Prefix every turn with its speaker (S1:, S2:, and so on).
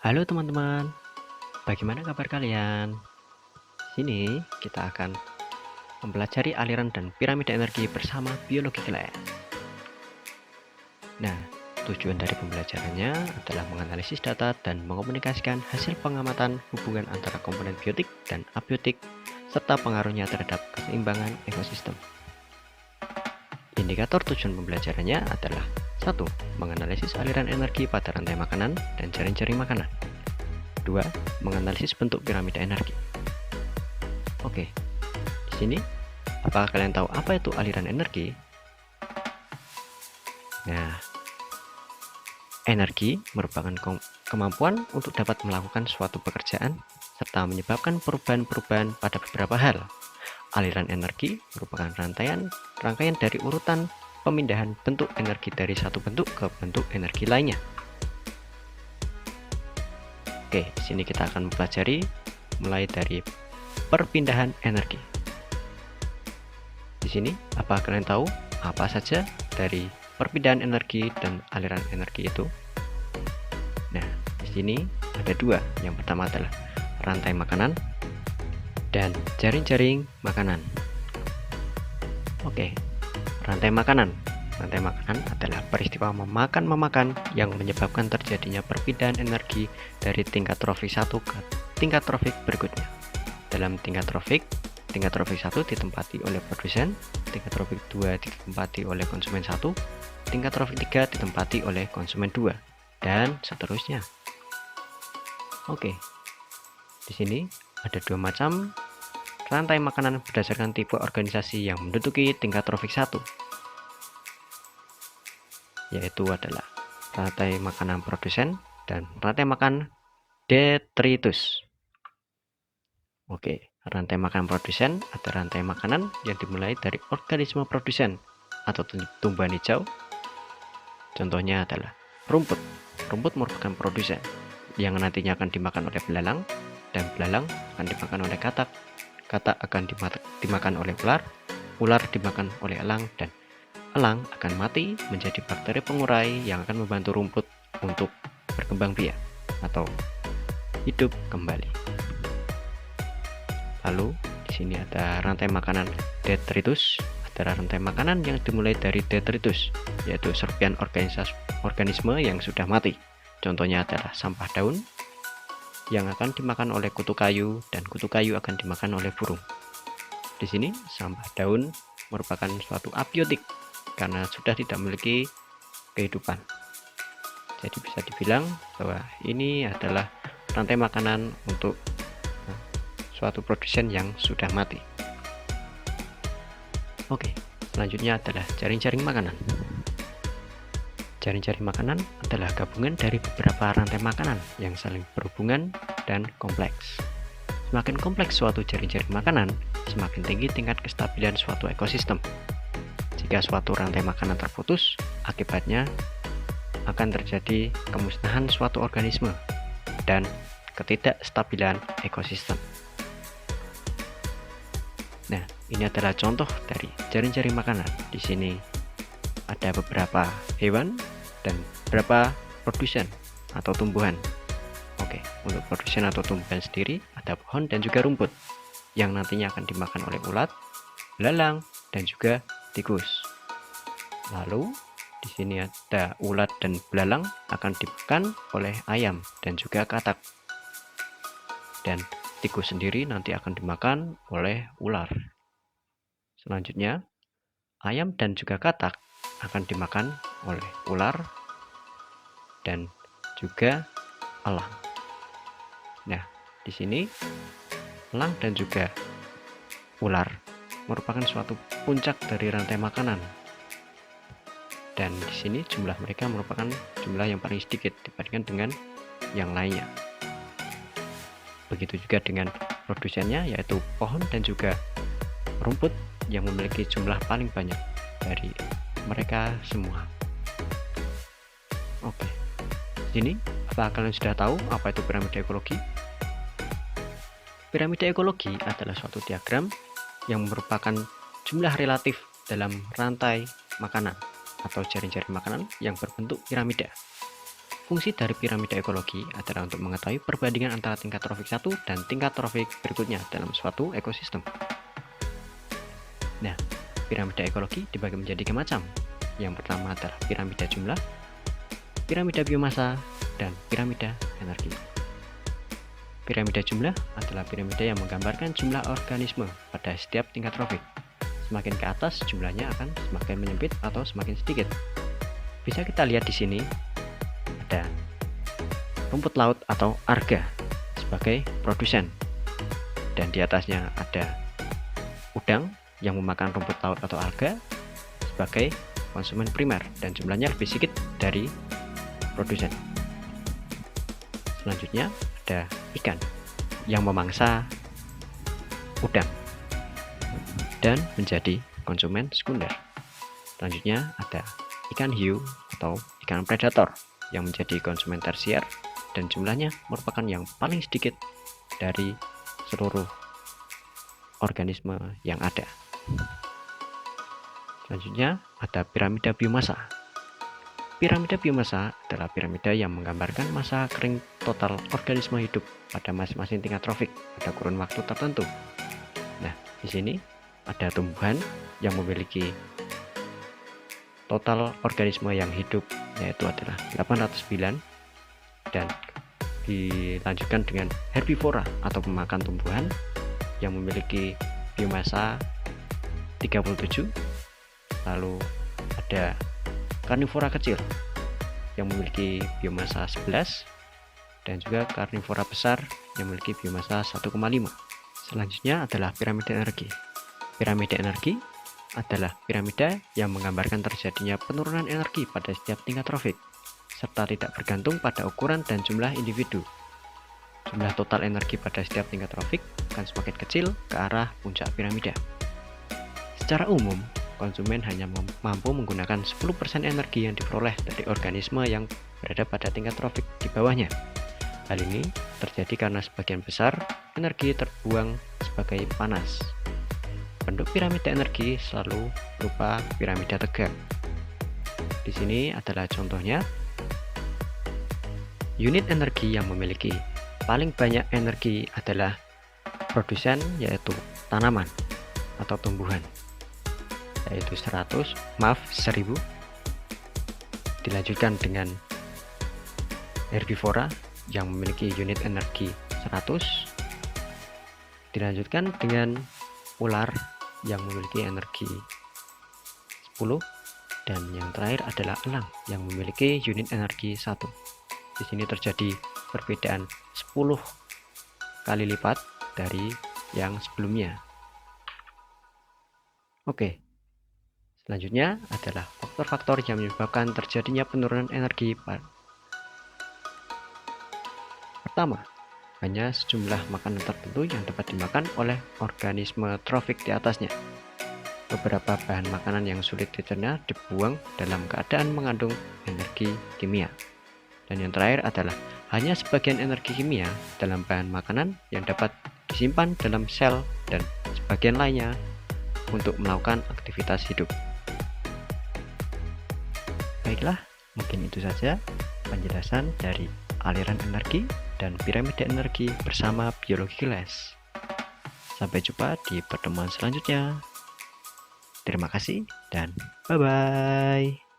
S1: Halo teman-teman, bagaimana kabar kalian? Sini kita akan mempelajari aliran dan piramida energi bersama biologi kelas. Nah, tujuan dari pembelajarannya adalah menganalisis data dan mengomunikasikan hasil pengamatan hubungan antara komponen biotik dan abiotik serta pengaruhnya terhadap keseimbangan ekosistem. Indikator tujuan pembelajarannya adalah 1. Menganalisis aliran energi pada rantai makanan dan jaring-jaring makanan. 2. Menganalisis bentuk piramida energi. Oke, di sini apakah kalian tahu apa itu aliran energi? Nah, energi merupakan kemampuan untuk dapat melakukan suatu pekerjaan serta menyebabkan perubahan-perubahan pada beberapa hal. Aliran energi merupakan rangkaian dari urutan pemindahan bentuk energi dari satu bentuk ke bentuk energi lainnya. Oke, di sini kita akan mempelajari mulai dari perpindahan energi. Di sini, apa kalian tahu apa saja dari perpindahan energi dan aliran energi itu? Nah, di sini ada dua. Yang pertama adalah rantai makanan dan jaring-jaring makanan. Oke, rantai makanan. Rantai makanan adalah peristiwa memakan-memakan yang menyebabkan terjadinya perpindahan energi dari tingkat trofik 1 ke tingkat trofik berikutnya. Dalam tingkat trofik 1 ditempati oleh produsen, tingkat trofik 2 ditempati oleh konsumen 1, tingkat trofik 3 ditempati oleh konsumen 2, dan seterusnya. Oke, di sini ada dua macam rantai makanan berdasarkan tipe organisasi yang menduduki tingkat trofik 1, yaitu adalah rantai makanan produsen dan rantai makan detritus. Oke, rantai makanan produsen ada rantai makanan yang dimulai dari organisme produsen atau tumbuhan hijau. Contohnya adalah rumput. Rumput merupakan produsen yang nantinya akan dimakan oleh belalang, dan belalang akan dimakan oleh katak. Katak akan dimakan oleh ular, ular dimakan oleh elang, dan elang akan mati menjadi bakteri pengurai yang akan membantu rumput untuk berkembang biak atau hidup kembali. Lalu di sini ada rantai makanan detritus, adalah rantai makanan yang dimulai dari detritus, yaitu serpian organisme yang sudah mati. Contohnya adalah sampah daun yang akan dimakan oleh kutu kayu, dan kutu kayu akan dimakan oleh burung. Di sini sampah daun merupakan suatu abiotik karena sudah tidak memiliki kehidupan. Jadi bisa dibilang bahwa ini adalah rantai makanan untuk suatu produsen yang sudah mati. Oke, selanjutnya adalah jaring-jaring makanan. Jaring-jaring makanan adalah gabungan dari beberapa rantai makanan yang saling berhubungan dan kompleks. Semakin kompleks suatu jaring-jaring makanan, semakin tinggi tingkat kestabilan suatu ekosistem. Jika suatu rantai makanan terputus, akibatnya akan terjadi kemusnahan suatu organisme dan ketidakstabilan ekosistem. Nah, ini adalah contoh dari jaring-jaring makanan. Di sini ada beberapa hewan dan beberapa produsen atau tumbuhan. Oke, untuk produsen atau tumbuhan sendiri ada pohon dan juga rumput yang nantinya akan dimakan oleh ulat, belalang, dan juga tikus. Lalu di sini ada ulat dan belalang akan dimakan oleh ayam dan juga katak. Dan tikus sendiri nanti akan dimakan oleh ular. Selanjutnya, ayam dan juga katak akan dimakan oleh ular dan juga elang. Nah, di sini elang dan juga ular merupakan suatu puncak dari rantai makanan. Dan di sini jumlah mereka merupakan jumlah yang paling sedikit dibandingkan dengan yang lainnya. Begitu juga dengan produsennya, yaitu pohon dan juga rumput yang memiliki jumlah paling banyak dari mereka semua. Oke, sini apa kalian sudah tahu apa itu piramida ekologi? Piramida ekologi adalah suatu diagram yang merupakan jumlah relatif dalam rantai makanan atau jaring-jaring makanan yang berbentuk piramida. Fungsi dari piramida ekologi adalah untuk mengetahui perbandingan antara tingkat trofik satu dan tingkat trofik berikutnya dalam suatu ekosistem. Nah, piramida ekologi dibagi menjadi 3 macam. Yang pertama adalah piramida jumlah, piramida biomasa, dan piramida energi. Piramida jumlah adalah piramida yang menggambarkan jumlah organisme pada setiap tingkat trofik. Semakin ke atas, jumlahnya akan semakin menyempit atau semakin sedikit. Bisa kita lihat di sini ada rumput laut atau alga sebagai produsen, dan di atasnya ada udang yang memakan rumput laut atau alga sebagai konsumen primer, dan jumlahnya lebih sedikit dari produsen. Selanjutnya ada ikan yang memangsa udang dan menjadi konsumen sekunder. Selanjutnya ada ikan hiu atau ikan predator yang menjadi konsumen tersier, dan jumlahnya merupakan yang paling sedikit dari seluruh organisme yang ada. Selanjutnya ada piramida biomasa. Piramida biomasa adalah piramida yang menggambarkan masa kering total organisme hidup pada masing-masing tingkat trofik pada kurun waktu tertentu. Nah, di sini ada tumbuhan yang memiliki total organisme yang hidup yaitu adalah 809, dan dilanjutkan dengan herbivora atau pemakan tumbuhan yang memiliki biomasa 37. Lalu ada karnivora kecil yang memiliki biomasa 11, dan juga karnivora besar yang memiliki biomasa 1,5. Selanjutnya adalah piramida energi. Piramida energi adalah piramida yang menggambarkan terjadinya penurunan energi pada setiap tingkat trofik, serta tidak bergantung pada ukuran dan jumlah individu. Jumlah total energi pada setiap tingkat trofik akan semakin kecil ke arah puncak piramida. Secara umum, konsumen hanya mampu menggunakan 10% energi yang diperoleh dari organisme yang berada pada tingkat trofik di bawahnya. Hal ini terjadi karena sebagian besar energi terbuang sebagai panas. Bentuk piramida energi selalu berupa piramida tegak. Di sini adalah contohnya. Unit energi yang memiliki paling banyak energi adalah produsen, yaitu tanaman atau tumbuhan, yaitu 1000. Dilanjutkan dengan herbivora yang memiliki unit energi 100. Dilanjutkan dengan ular yang memiliki energi 10, dan yang terakhir adalah elang yang memiliki unit energi 1. Di sini terjadi perbedaan 10 kali lipat dari yang sebelumnya. Oke. Selanjutnya adalah faktor-faktor yang menyebabkan terjadinya penurunan energi. Pertama, hanya sejumlah makanan tertentu yang dapat dimakan oleh organisme trofik di atasnya. Beberapa bahan makanan yang sulit dicerna dibuang dalam keadaan mengandung energi kimia. Dan yang terakhir adalah hanya sebagian energi kimia dalam bahan makanan yang dapat disimpan dalam sel, dan sebagian lainnya untuk melakukan aktivitas hidup. Baiklah, mungkin itu saja penjelasan dari aliran energi dan piramida energi bersama Biologi Kelas. Sampai jumpa di pertemuan selanjutnya. Terima kasih dan bye-bye.